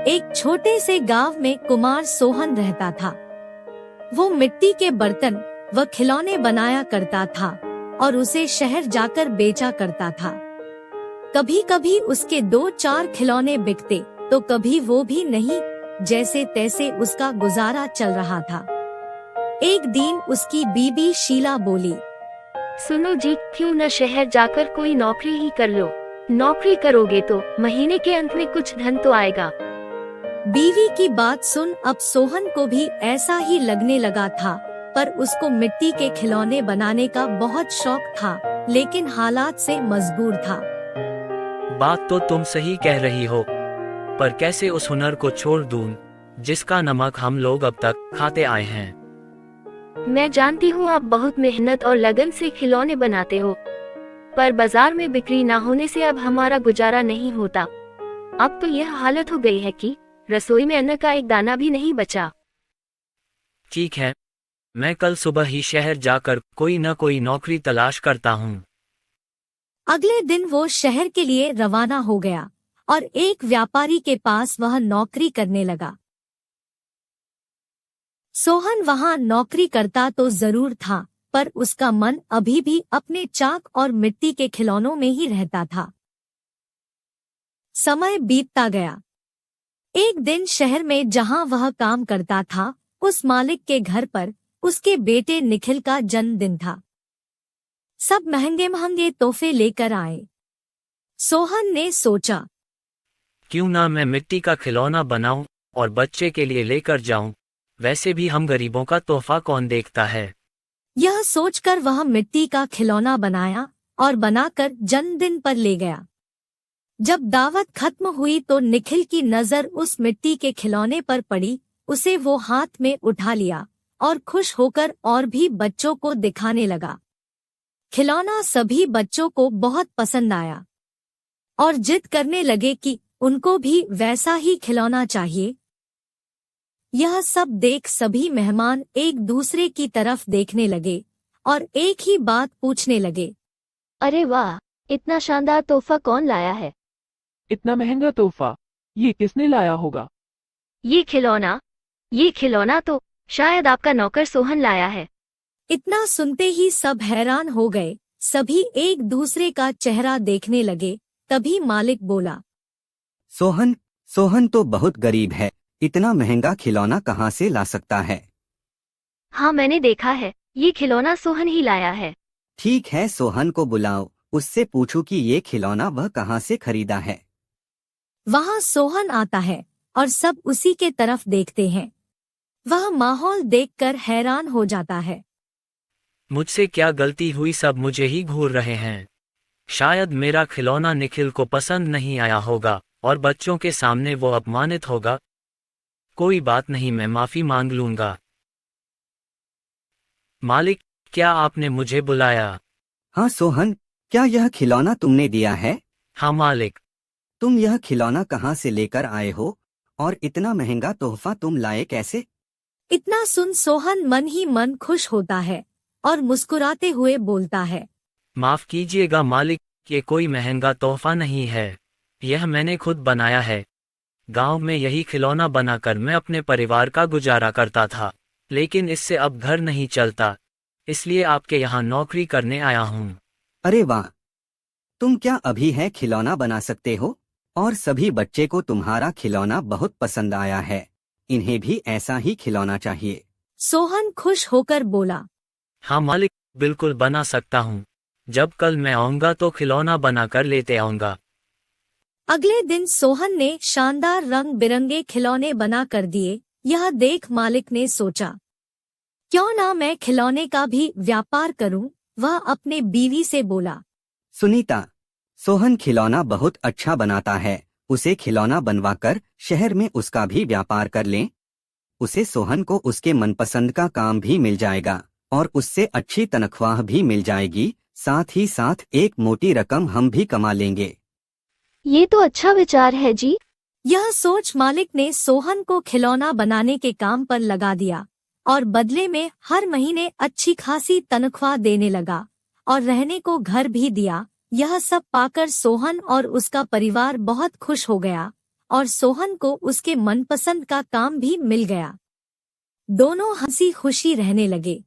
एक छोटे से गांव में कुमार सोहन रहता था। वो मिट्टी के बर्तन व खिलौने बनाया करता था और उसे शहर जाकर बेचा करता था। कभी कभी उसके 2-4 खिलौने बिकते तो कभी वो भी नहीं, जैसे तैसे उसका गुजारा चल रहा था। एक दिन उसकी बीबी शीला बोली, सुनो जी, क्यों न शहर जाकर कोई नौकरी ही कर लो। नौकरी करोगे तो महीने के अंत में कुछ धन तो आएगा। बीवी की बात सुन अब सोहन को भी ऐसा ही लगने लगा था, पर उसको मिट्टी के खिलौने बनाने का बहुत शौक था, लेकिन हालात से मजबूर था। बात तो तुम सही कह रही हो, पर कैसे उस हुनर को छोड़ दूं, जिसका नमक हम लोग अब तक खाते आए हैं। मैं जानती हूँ आप बहुत मेहनत और लगन से खिलौने बनाते हो, पर बाजार में बिक्री ना होने से अब हमारा गुजारा नहीं होता। अब तो यह हालत हो गई है कि रसोई में अन्न का एक दाना भी नहीं बचा। ठीक है, मैं कल सुबह ही शहर जाकर कोई न कोई नौकरी तलाश करता हूँ। अगले दिन वो शहर के लिए रवाना हो गया और एक व्यापारी के पास वह नौकरी करने लगा। सोहन वहाँ नौकरी करता तो जरूर था, पर उसका मन अभी भी अपने चाक और मिट्टी के खिलौनों में ही रहता था। समय बीतता गया। एक दिन शहर में जहाँ वह काम करता था, उस मालिक के घर पर उसके बेटे निखिल का जन्मदिन था। सब महंगे महंगे तोहफे लेकर आए। सोहन ने सोचा, क्यों ना मैं मिट्टी का खिलौना बनाऊं और बच्चे के लिए लेकर जाऊं। वैसे भी हम गरीबों का तोहफा कौन देखता है। यह सोचकर वह मिट्टी का खिलौना बनाया और बनाकर जन्मदिन पर ले गया। जब दावत खत्म हुई तो निखिल की नजर उस मिट्टी के खिलौने पर पड़ी। उसे वो हाथ में उठा लिया और खुश होकर और भी बच्चों को दिखाने लगा। खिलौना सभी बच्चों को बहुत पसंद आया और जिद करने लगे कि उनको भी वैसा ही खिलौना चाहिए। यह सब देख सभी मेहमान एक दूसरे की तरफ देखने लगे और एक ही बात पूछने लगे, अरे वाह, इतना शानदार तोहफा कौन लाया है? इतना महंगा तोहफा ये किसने लाया होगा? ये खिलौना तो शायद आपका नौकर सोहन लाया है। इतना सुनते ही सब हैरान हो गए। सभी एक दूसरे का चेहरा देखने लगे। तभी मालिक बोला, सोहन तो बहुत गरीब है, इतना महंगा खिलौना कहाँ से ला सकता है? हाँ, मैंने देखा है, ये खिलौना सोहन ही लाया है। ठीक है, सोहन को बुलाओ, उससे पूछो कि ये खिलौना वह कहाँ से खरीदा है। वहाँ सोहन आता है और सब उसी के तरफ देखते हैं। वह माहौल देखकर हैरान हो जाता है। मुझसे क्या गलती हुई, सब मुझे ही घूर रहे हैं। शायद मेरा खिलौना निखिल को पसंद नहीं आया होगा और बच्चों के सामने वो अपमानित होगा। कोई बात नहीं, मैं माफी मांग लूंगा। मालिक, क्या आपने मुझे बुलाया? हाँ सोहन, क्या यह खिलौना तुमने दिया है? हाँ मालिक। तुम यह खिलौना कहाँ से लेकर आए हो और इतना महंगा तोहफा तुम लाए कैसे? इतना सुन सोहन मन ही मन खुश होता है और मुस्कुराते हुए बोलता है, माफ कीजिएगा मालिक, ये कोई महंगा तोहफा नहीं है, यह मैंने खुद बनाया है। गांव में यही खिलौना बनाकर मैं अपने परिवार का गुजारा करता था, लेकिन इससे अब घर नहीं चलता, इसलिए आपके यहाँ नौकरी करने आया हूँ। अरे वाह, तुम क्या अभी है खिलौना बना सकते हो? और सभी बच्चे को तुम्हारा खिलौना बहुत पसंद आया है, इन्हें भी ऐसा ही खिलौना चाहिए। सोहन खुश होकर बोला, हाँ मालिक, बिल्कुल बना सकता हूँ। जब कल मैं आऊँगा तो खिलौना बनाकर लेते आऊँगा। अगले दिन सोहन ने शानदार रंग बिरंगे खिलौने बना कर दिए। यह देख मालिक ने सोचा, क्यों ना मैं खिलौने का भी व्यापार करूं। वह अपने बीवी से बोला, सुनीता, सोहन खिलौना बहुत अच्छा बनाता है, उसे खिलौना बनवाकर शहर में उसका भी व्यापार कर लें। उसे सोहन को उसके मनपसंद का काम भी मिल जाएगा और उससे अच्छी तनख्वाह भी मिल जाएगी, साथ ही साथ एक मोटी रकम हम भी कमा लेंगे। ये तो अच्छा विचार है जी। यह सोच मालिक ने सोहन को खिलौना बनाने के काम पर लगा दिया और बदले में हर महीने अच्छी खासी तनख्वाह देने लगा और रहने को घर भी दिया। यह सब पाकर सोहन और उसका परिवार बहुत खुश हो गया और सोहन को उसके मनपसंद का काम भी मिल गया। दोनों हंसी खुशी रहने लगे।